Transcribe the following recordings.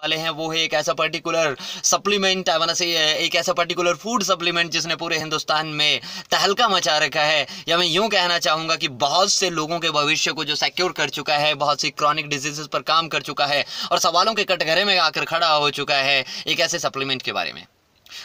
वाले हैं वो है एक ऐसा पर्टिकुलर सप्लीमेंट, से एक ऐसा पर्टिकुलर फूड सप्लीमेंट जिसने पूरे हिंदुस्तान में तहलका मचा रखा है, या मैं यूं कहना चाहूंगा कि बहुत से लोगों के भविष्य को जो सिक्योर कर चुका है, बहुत सी क्रॉनिक डिजीजेस पर काम कर चुका है और सवालों के कटघरे में आकर खड़ा हो चुका है एक ऐसे सप्लीमेंट के बारे में।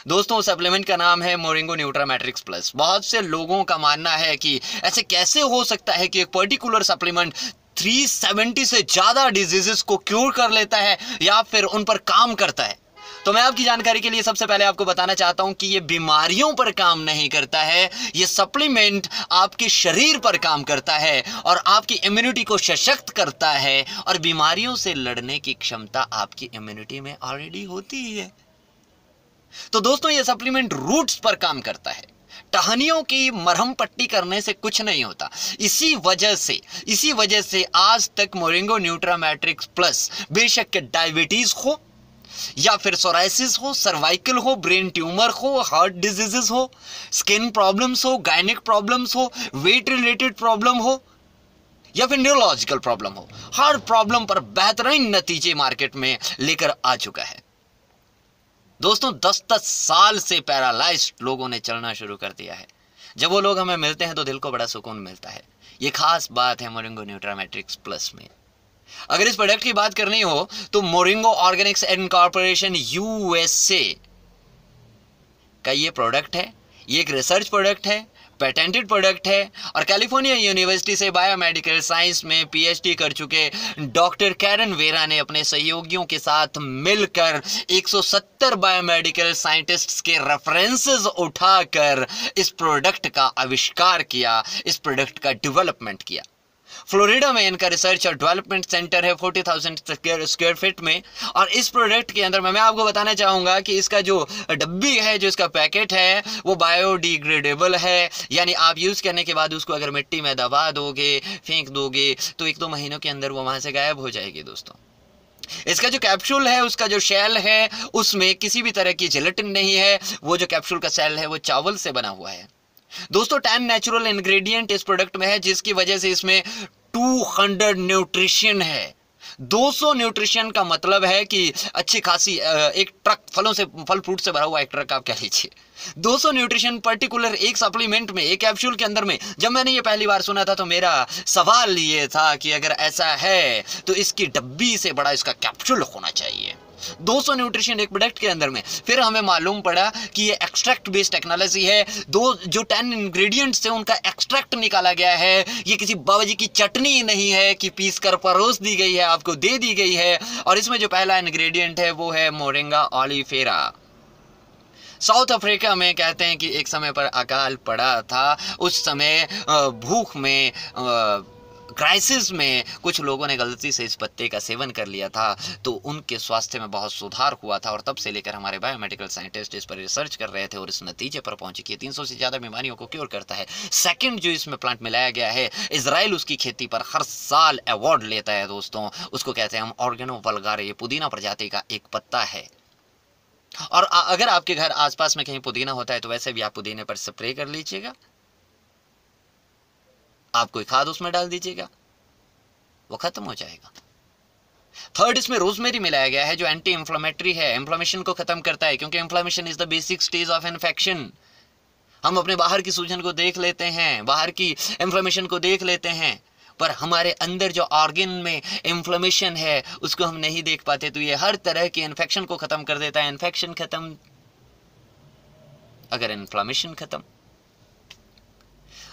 दोस्तों, सप्लीमेंट का नाम है मोरिंगो न्यूट्रा मैट्रिक्स प्लस। बहुत से लोगों का मानना है कि ऐसे कैसे हो सकता है कि एक पर्टिकुलर सप्लीमेंट 370 से ज्यादा डिजीजेस को क्योर कर लेता है या फिर उन पर काम करता है। तो मैं आपकी जानकारी के लिए सबसे पहले आपको बताना चाहता हूं कि यह बीमारियों पर काम नहीं करता है, यह सप्लीमेंट आपके शरीर पर काम करता है और आपकी इम्यूनिटी को सशक्त करता है, और बीमारियों से लड़ने की क्षमता आपकी इम्यूनिटी में ऑलरेडी होती ही है। तो दोस्तों, यह सप्लीमेंट रूट्स पर काम करता है, टहनियों की मरहम पट्टी करने से कुछ नहीं होता। इसी वजह से आज तक मोरिंगो न्यूट्रा मैट्रिक्स प्लस बेशक डायबिटीज हो या फिर सोराइसिस हो, सर्वाइकल हो, ब्रेन ट्यूमर हो, हार्ट डिजीजेस हो, स्किन प्रॉब्लम्स हो, गायनिक प्रॉब्लम्स हो, वेट रिलेटेड प्रॉब्लम हो या फिर न्यूरोलॉजिकल प्रॉब्लम हो, हर प्रॉब्लम पर बेहतरीन नतीजे मार्केट में लेकर आ चुका है। दोस्तों, 10-10 साल से पैरालाइज्ड लोगों ने चलना शुरू कर दिया है। जब वो लोग हमें मिलते हैं तो दिल को बड़ा सुकून मिलता है। ये खास बात है मोरिंगो न्यूट्रा मैट्रिक्स प्लस में। अगर इस प्रोडक्ट की बात करनी हो तो मोरिंगो ऑर्गेनिक्स इनकॉर्पोरेशन यूएसए का ये प्रोडक्ट है। ये एक रिसर्च प्रोडक्ट है, पेटेंटेड प्रोडक्ट है, और कैलिफोर्निया यूनिवर्सिटी से बायोमेडिकल साइंस में पीएचडी कर चुके डॉक्टर कैरन वेरा ने अपने सहयोगियों के साथ मिलकर 170 बायोमेडिकल साइंटिस्ट्स के रेफरेंसेस उठाकर इस प्रोडक्ट का आविष्कार किया, इस प्रोडक्ट का डेवलपमेंट किया। फ्लोरिडा में इनका रिसर्च और डेवलपमेंट सेंटर है 40,000 स्क्वायर फीट में। और इस प्रोडक्ट के अंदर मैं आपको बताना चाहूंगा कि इसका जो डब्बी है, जो इसका पैकेट है, वो बायोडिग्रेडेबल है, यानी आप यूज करने के बाद उसको अगर मिट्टी में दबा दोगे, फेंक दोगे, तो 1-2 महीनों के अंदर वो वहां से गायब हो जाएगी। दोस्तों, इसका जो कैप्सूल है, उसका जो शेल है, उसमें किसी भी तरह की जिलेटिन नहीं है। वो जो कैप्सूल का शेल है वो चावल से बना हुआ है। दोस्तों, 10 नेचुरल इंग्रेडिएंट इस प्रोडक्ट में है, जिसकी वजह से इसमें 200 न्यूट्रिशन है। 200 न्यूट्रिशन का मतलब है कि अच्छी खासी एक ट्रक फलों से, फल फ्रूट से भरा हुआ एक ट्रक आप कह लीजिए। 200 न्यूट्रिशन पर्टिकुलर एक सप्लीमेंट में, एक कैप्सूल के अंदर में। जब मैंने ये पहली बार सुना था तो मेरा सवाल ये था कि अगर ऐसा है तो इसकी डब्बी से बड़ा इसका कैप्सूल होना चाहिए। 200 न्यूट्रिशन एक प्रोडक्ट के अंदर में। फिर हमें मालूम पड़ा कि ये एक्सट्रैक्ट बेस्ड टेक्नोलॉजी है। जो 10 इंग्रेडिएंट्स से उनका एक्सट्रैक्ट निकाला गया है। ये किसी बाबाजी की चटनी नहीं है कि पीस कर परोस दी गई है, आपको दे दी गई है। और इसमें जो पहला इंग्रेडिएंट है वो है मोरिंगा ऑलिफेरा। साउथ अफ्रीका में कहते हैं कि एक समय पर अकाल पड़ा था। उस समय भूख में, क्राइसिस में कुछ लोगों ने गलती से इस पत्ते का सेवन कर लिया था, तो उनके स्वास्थ्य में बहुत सुधार हुआ था। और तब से लेकर हमारे बायोमेडिकल साइंटिस्ट इस पर रिसर्च कर रहे थे और इस नतीजे पर पहुंचे कि 300 से ज़्यादा बीमारियों को क्योर करता है। सेकंड जो इसमें प्लांट मिलाया गया है, इजराइल उसकी खेती पर हर साल अवार्ड लेता है। दोस्तों, उसको कहते हैं हम ऑर्गेनो वल्गारे। ये पुदीना प्रजाति का एक पत्ता है। और अगर आपके घर आसपास में कहीं पुदीना होता है तो वैसे भी आप पुदीने पर स्प्रे कर लीजिएगा, आप कोई खाद उसमें डाल दीजिएगा, वो खत्म हो जाएगा। थर्ड, इसमें रोजमेरी मिलाया गया है जो एंटी इंफ्लेमेटरी है, इंफ्लेमेशन को खत्म करता है, क्योंकि inflammation is the basic stage of infection. हम अपने बाहर की सूजन को देख लेते हैं, बाहर की इंफ्लेमेशन को देख लेते हैं, पर हमारे अंदर जो ऑर्गन में इंफ्लेमेशन है उसको हम नहीं देख पाते। तो ये हर तरह के इन्फेक्शन को खत्म कर देता है। इन्फेक्शन खत्म अगर इन्फ्लेमेशन खत्म।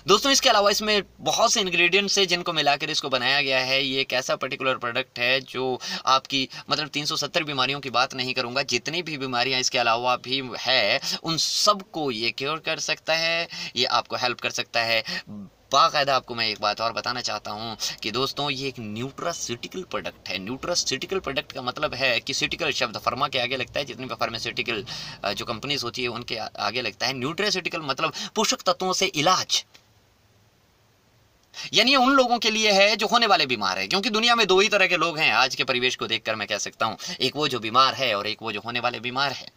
दोस्तों, इसके अलावा इसमें बहुत से इंग्रेडिएंट्स हैं जिनको मिलाकर इसको बनाया गया है। ये एक ऐसा पर्टिकुलर प्रोडक्ट है जो आपकी 370 बीमारियों की बात नहीं करूंगा, जितनी भी बीमारियां इसके अलावा भी है उन सबको ये क्योर कर सकता है, ये आपको हेल्प कर सकता है। बाकायदा आपको मैं एक बात और बताना चाहता हूं कि दोस्तों, ये एक न्यूट्रास्यूटिकल प्रोडक्ट है। न्यूट्रास्यूटिकल प्रोडक्ट का मतलब है कि सिटिकल शब्द फर्मा के आगे लगता है, जितनी भी फार्मास्यूटिकल जो कंपनीज होती है उनके आगे लगता है। न्यूट्रास्यूटिकल मतलब पोषक तत्वों से इलाज, यानी उन लोगों के लिए है जो होने वाले बीमार है। क्योंकि दुनिया में 2 ही तरह के लोग हैं आज के परिवेश को देखकर मैं कह सकता हूं, एक वो जो बीमार है और एक वो जो होने वाले बीमार है।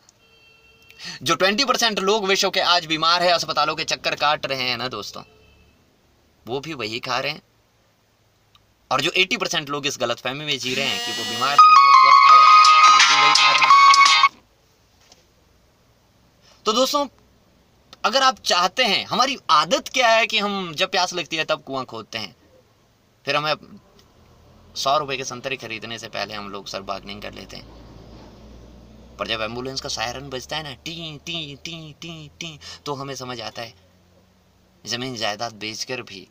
जो 20% लोग विश्व के आज बीमार है, अस्पतालों के चक्कर काट रहे हैं ना दोस्तों, वो भी वही खा रहे हैं। और जो 80% लोग इस गलतफहमी में जी रहे हैं कि वो बीमार नहीं, वो स्वस्थ है, वो भी दोस्तों, अगर आप चाहते हैं, हमारी आदत क्या है कि हम जब प्यास लगती है तब कुआं खोदते हैं, फिर हमें 100 रुपए के संतरे खरीदने से पहले हम लोग सर बार्गेनिंग कर लेते हैं। पर जब एम्बुलेंस का सायरन बजता है ना, T T T T T, तो हमें समझ आता है जमीन जायदाद बेचकर भी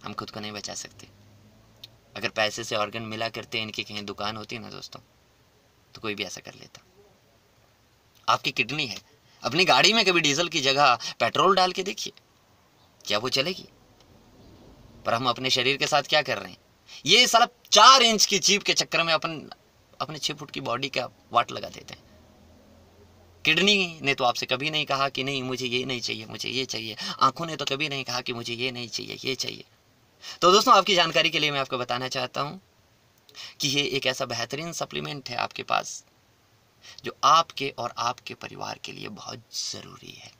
हम खुद को नहीं बचा सकते। अगर पैसे से ऑर्गन मिला करते, इनकी कहीं दुकान होती ना दोस्तों, तो कोई भी ऐसा कर लेता। आपकी किडनी है, अपनी गाड़ी में कभी डीजल की जगह पेट्रोल डाल के देखिए, क्या वो चलेगी? पर हम अपने शरीर के साथ क्या कर रहे हैं? ये साला 4 इंच की जीभ के चक्कर में अपने 6 फुट की बॉडी का वाट लगा देते हैं। किडनी ने तो आपसे कभी नहीं कहा कि नहीं मुझे ये नहीं चाहिए, मुझे ये चाहिए। आंखों ने तो कभी नहीं कहा कि मुझे ये नहीं चाहिए, ये चाहिए। तो दोस्तों, आपकी जानकारी के लिए मैं आपको बताना चाहता हूं कि ये एक ऐसा बेहतरीन सप्लीमेंट है आपके पास, जो आपके और आपके परिवार के लिए बहुत ज़रूरी है,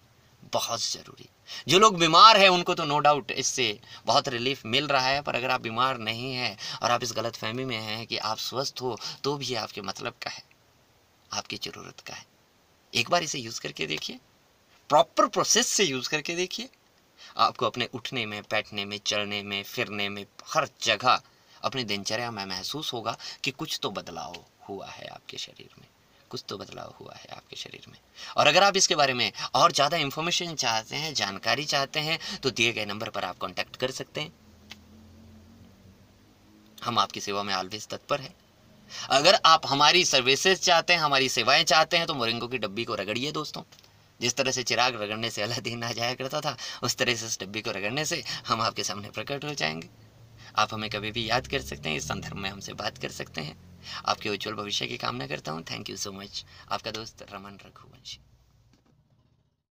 बहुत ज़रूरी। जो लोग बीमार हैं उनको तो नो डाउट इससे बहुत रिलीफ मिल रहा है, पर अगर आप बीमार नहीं हैं और आप इस गलत फहमी में हैं कि आप स्वस्थ हो, तो भी आपके मतलब का है, आपकी ज़रूरत का है। एक बार इसे यूज़ करके देखिए, प्रॉपर प्रोसेस से यूज़ करके देखिए। आपको अपने उठने में, बैठने में, चलने में, फिरने में, हर जगह अपनी दिनचर्या में महसूस होगा कि कुछ तो बदलाव हुआ है आपके शरीर में, कुछ तो बदलाव हुआ है आपके शरीर में। और अगर आप इसके बारे में और ज़्यादा इंफॉर्मेशन चाहते हैं, जानकारी चाहते हैं, तो दिए गए नंबर पर आप कांटेक्ट कर सकते हैं। हम आपकी सेवा में ऑलवेज तत्पर हैं। अगर आप हमारी सर्विसेज चाहते हैं, हमारी सेवाएं चाहते हैं, तो मोरिंगो की डब्बी को रगड़िए दोस्तों। जिस तरह से चिराग रगड़ने से अलादीन आ जाया करता था, उस तरह से इस डब्बी को रगड़ने से हम आपके सामने प्रकट हो जाएंगे। आप हमें कभी भी याद कर सकते हैं, इस संदर्भ में हमसे बात कर सकते हैं। आपके उज्जवल भविष्य की कामना करता हूँ। Thank you so much. आपका दोस्त रमन रघुवंशी।